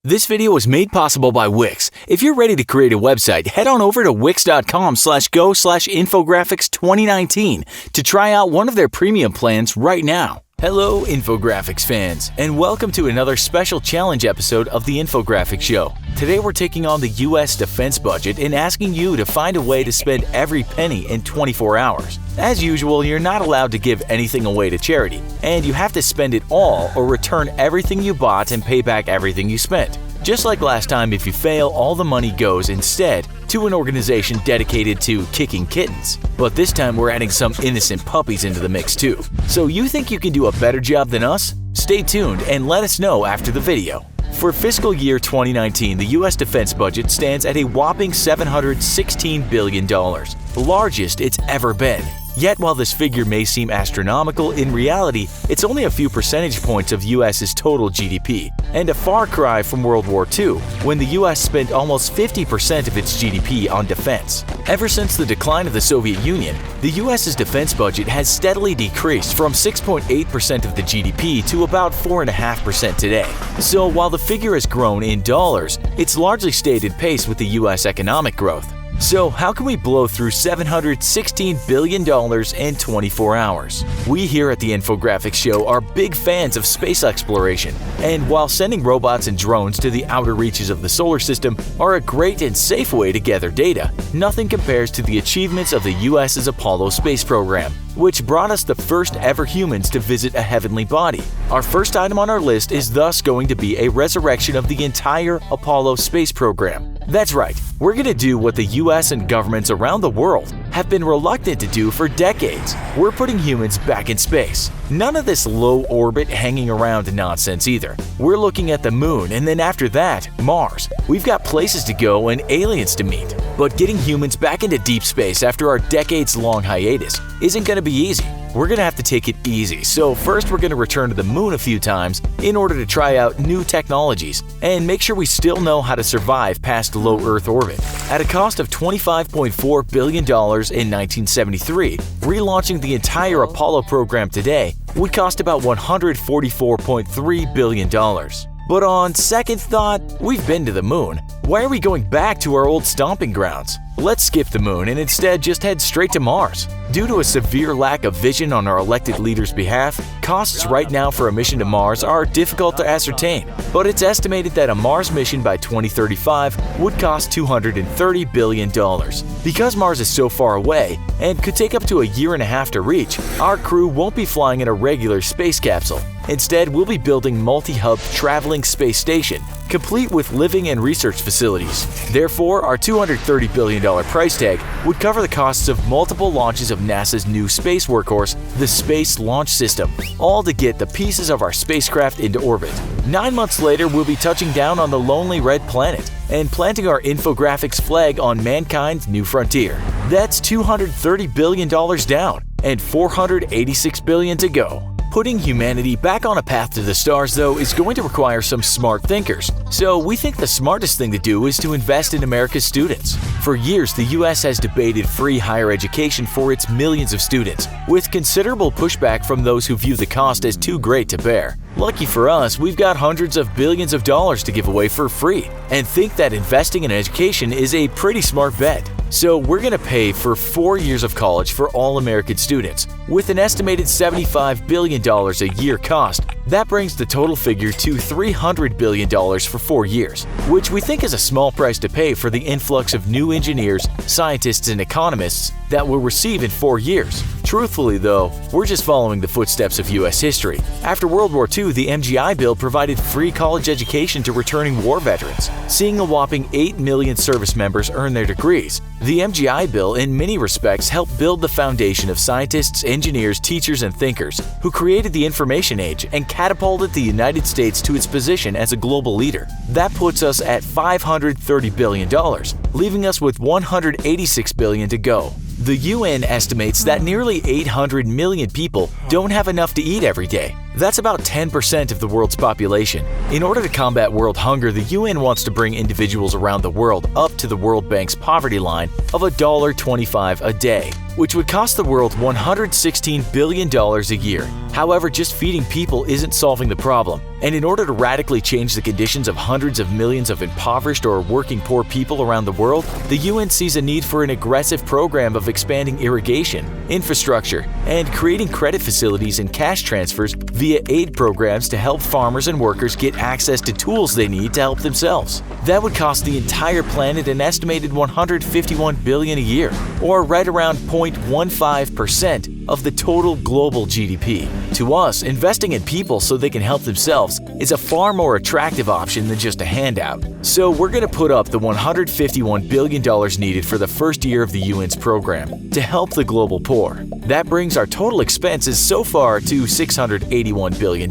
This video was made possible by Wix. If you're ready to create a website, head on over to wix.com/go/infographics2019 to try out one of their premium plans right now. Hello, infographics fans, and welcome to another special challenge episode of the Infographics Show. Today we're taking on the Uss Defense Budget and asking you to find a way to spend every penny in 24 hours. As usual, you're not allowed to give anything away to charity, and you have to spend it all or return everything you bought and pay back everything you spent. Just like last time, if you fail, all the money goes instead to an organization dedicated to kicking kittens. But this time we're adding some innocent puppies into the mix too. So you think you can do a better job than us? Stay tuned and let us know after the video. For fiscal year 2019, the U.S. defense budget stands at a whopping $716 billion, the largest it's ever been. Yet while this figure may seem astronomical, in reality, it's only a few percentage points of U.S.'s total GDP, and a far cry from World War II, when the U.S. spent almost 50% of its GDP on defense. Ever since the decline of the Soviet Union, the U.S.'s defense budget has steadily decreased from 6.8% of the GDP to about 4.5% today. So while the figure has grown in dollars, it's largely stayed in pace with the U.S. economic growth. So how can we blow through $716 billion in 24 hours? We here at the Infographics Show are big fans of space exploration, and while sending robots and drones to the outer reaches of the solar system are a great and safe way to gather data, nothing compares to the achievements of the US's Apollo space program, which brought us the first ever humans to visit a heavenly body. Our first item on our list is thus going to be a resurrection of the entire Apollo space program. That's right, we're going to do what the US and governments around the world have been reluctant to do for decades. We're putting humans back in space. None of this low orbit hanging around nonsense either. We're looking at the moon, and then after that, Mars. We've got places to go and aliens to meet. But getting humans back into deep space after our decades-long hiatus isn't going to be easy. We're going to have to take it easy, so first we're going to return to the moon a few times in order to try out new technologies and make sure we still know how to survive past low Earth orbit. At a cost of $25.4 billion in 1973, relaunching the entire Apollo program today would cost about $144.3 billion. But on second thought, we've been to the moon. Why are we going back to our old stomping grounds? Let's skip the moon and instead just head straight to Mars. Due to a severe lack of vision on our elected leaders' behalf, costs right now for a mission to Mars are difficult to ascertain, but it's estimated that a Mars mission by 2035 would cost $230 billion. Because Mars is so far away and could take up to a year and a half to reach, our crew won't be flying in a regular space capsule. Instead, we'll be building multi-hub traveling space station, complete with living and research facilities. Therefore, our $230 billion price tag would cover the costs of multiple launches of NASA's new space workhorse, the Space Launch System, all to get the pieces of our spacecraft into orbit. 9 months later, we'll be touching down on the lonely red planet and planting our infographics flag on mankind's new frontier. That's $230 billion down and $486 billion to go. Putting humanity back on a path to the stars, though, is going to require some smart thinkers. So we think the smartest thing to do is to invest in America's students. For years, the U.S. has debated free higher education for its millions of students, with considerable pushback from those who view the cost as too great to bear. Lucky for us, we've got hundreds of billions of dollars to give away for free, and think that investing in education is a pretty smart bet. So we're going to pay for 4 years of college for all American students, with an estimated $75 billion a year cost. That brings the total figure to $300 billion for 4 years, which we think is a small price to pay for the influx of new engineers, scientists, and economists that we'll receive in 4 years. Truthfully though, we're just following the footsteps of U.S. history. After World War II, the MGI Bill provided free college education to returning war veterans, seeing a whopping 8 million service members earn their degrees. The MGI Bill in many respects helped build the foundation of scientists, engineers, teachers, and thinkers who created the information age and catapulted the United States to its position as a global leader. That puts us at $530 billion, leaving us with $186 billion to go. The UN estimates that nearly 800 million people don't have enough to eat every day. That's about 10% of the world's population. In order to combat world hunger, the UN wants to bring individuals around the world up to the World Bank's poverty line of $1.25 a day, which would cost the world $116 billion a year. However, just feeding people isn't solving the problem, And in order to radically change the conditions of hundreds of millions of impoverished or working poor people around the world, the UN sees a need for an aggressive program of expanding irrigation, infrastructure, and creating credit facilities and cash transfers via aid programs to help farmers and workers get access to tools they need to help themselves. That would cost the entire planet an estimated $151 billion a year, or right around 0.15% of the total global GDP. To us, investing in people so they can help themselves is a far more attractive option than just a handout. So we're going to put up the $151 billion needed for the first year of the UN's program to help the global poor. That brings our total expenses so far to $681 billion,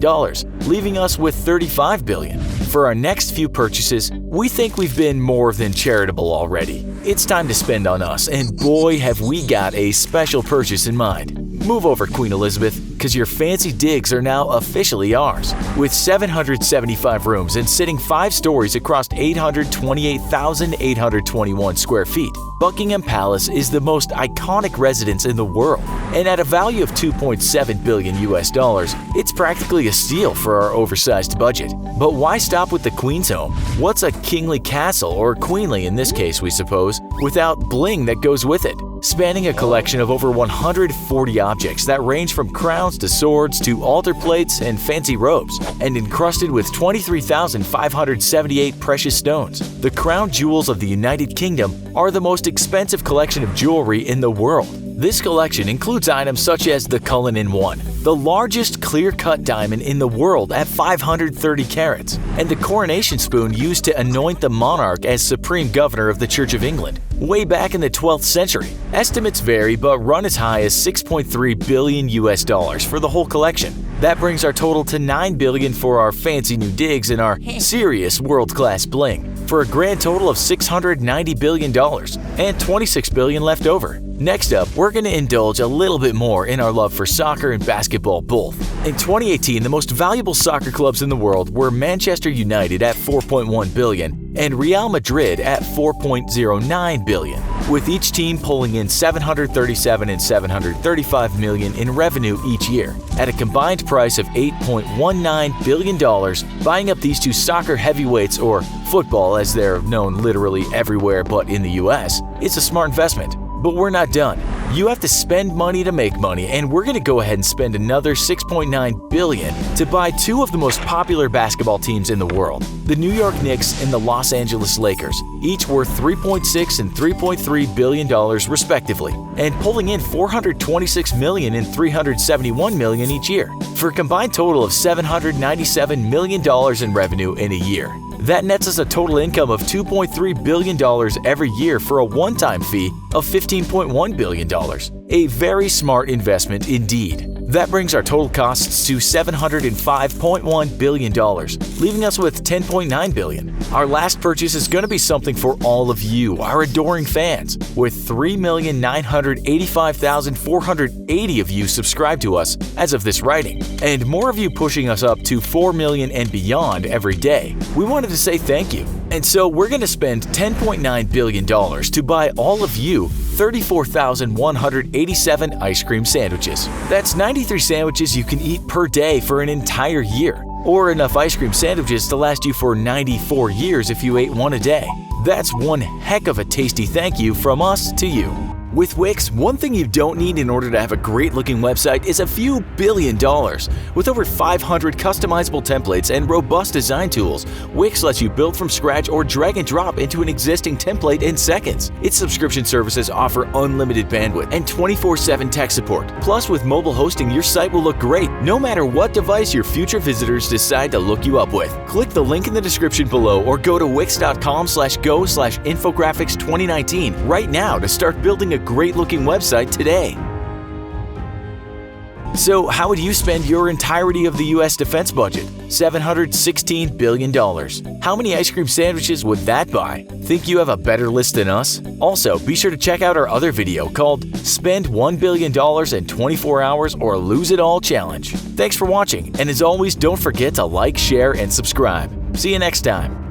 leaving us with $35 billion. For our next few purchases, we think we've been more than charitable already. It's time to spend on us, and boy have we got a special purchase in mind. Move over, Queen Elizabeth, because your fancy digs are now officially ours. With 775 rooms and sitting 5 stories across 828,821 square feet, Buckingham Palace is the most iconic residence in the world. And at a value of $2.7 billion, it's practically a steal for our oversized budget. But why stop with the Queen's home? What's a kingly castle, or queenly in this case we suppose, without bling that goes with it? Spanning a collection of over 140 objects that range from crowns to swords to altar plates and fancy robes, and encrusted with 23,578 precious stones. The crown jewels of the United Kingdom are the most expensive collection of jewelry in the world. This collection includes items such as the Cullinan 1, the largest clear-cut diamond in the world at 530 carats, and the coronation spoon used to anoint the monarch as supreme governor of the Church of England way back in the 12th century. Estimates vary but run as high as $6.3 billion for the whole collection. That brings our total to $9 billion for our fancy new digs and our serious world-class bling, for a grand total of $690 billion and $26 billion left over. Next up, we're going to indulge a little bit more in our love for soccer and basketball both. In 2018, the most valuable soccer clubs in the world were Manchester United at $4.1 billion and Real Madrid at $4.09 billion, with each team pulling in $737 and $735 million in revenue each year. At a combined price of $8.19 billion, buying up these two soccer heavyweights, or football as they're known literally everywhere but in the US, is a smart investment. But we're not done. You have to spend money to make money, and we're going to go ahead and spend another $6.9 billion to buy 2 of the most popular basketball teams in the world, the New York Knicks and the Los Angeles Lakers, each worth $3.6 and $3.3 billion respectively, and pulling in $426 million and $371 million each year, for a combined total of $797 million in revenue in a year. That nets us a total income of $2.3 billion every year for a one-time fee of $15.1 billion. A very smart investment indeed. That brings our total costs to $705.1 billion, leaving us with $10.9 billion. Our last purchase is going to be something for all of you, our adoring fans, with 3,985,480 of you subscribed to us as of this writing, and more of you pushing us up to 4 million and beyond every day. We wanted to say thank you. And so we're going to spend $10.9 billion to buy all of you 34,187 ice cream sandwiches. That's 93 sandwiches you can eat per day for an entire year, or enough ice cream sandwiches to last you for 94 years if you ate one a day. That's one heck of a tasty thank you from us to you. With Wix, one thing you don't need in order to have a great-looking website is a few $1 billion. With over 500 customizable templates and robust design tools, Wix lets you build from scratch or drag and drop into an existing template in seconds. Its subscription services offer unlimited bandwidth and 24/7 tech support. Plus, with mobile hosting, your site will look great no matter what device your future visitors decide to look you up with. Click the link in the description below or go to wix.com/go/infographics2019 right now to start building a great-looking website today. So how would you spend your entirety of the US defense budget? $716 billion. How many ice cream sandwiches would that buy? Think you have a better list than us? Also, be sure to check out our other video called Spend $1 billion in 24 hours or Lose It All Challenge. Thanks for watching, and as always, don't forget to like, share, and subscribe. See you next time.